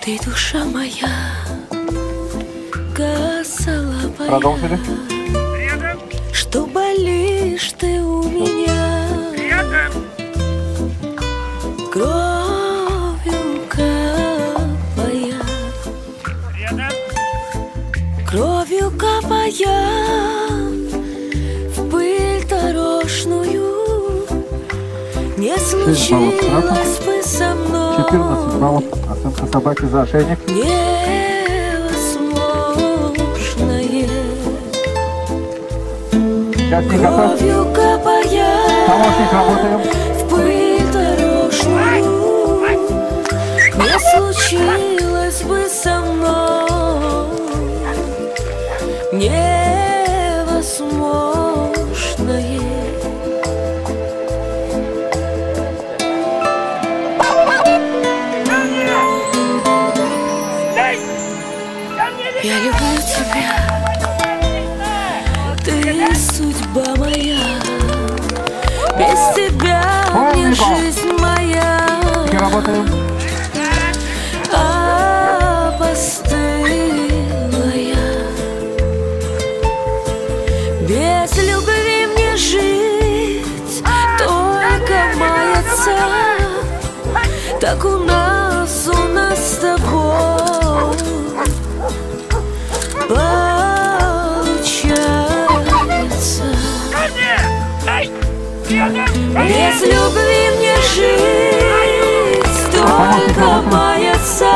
Ты душа моя, косолапая. Продолжили. Что болишь ты у меня, кровью капая, кровью капая в пыль дорожную. Не случилось бы со мной 14 баллов. Оценка собаки за ошейник. Невозможное. Сейчас не готов. Кровью капая Помощник, работаем. в пыль дорожную. Не случилось бы со мной невозможное. Я люблю тебя, ты судьба моя, без тебя мне жизнь моя опостылая. Без любви мне жить только маяться. Так у нас с тобой получается. Без любви мне жить только маяться.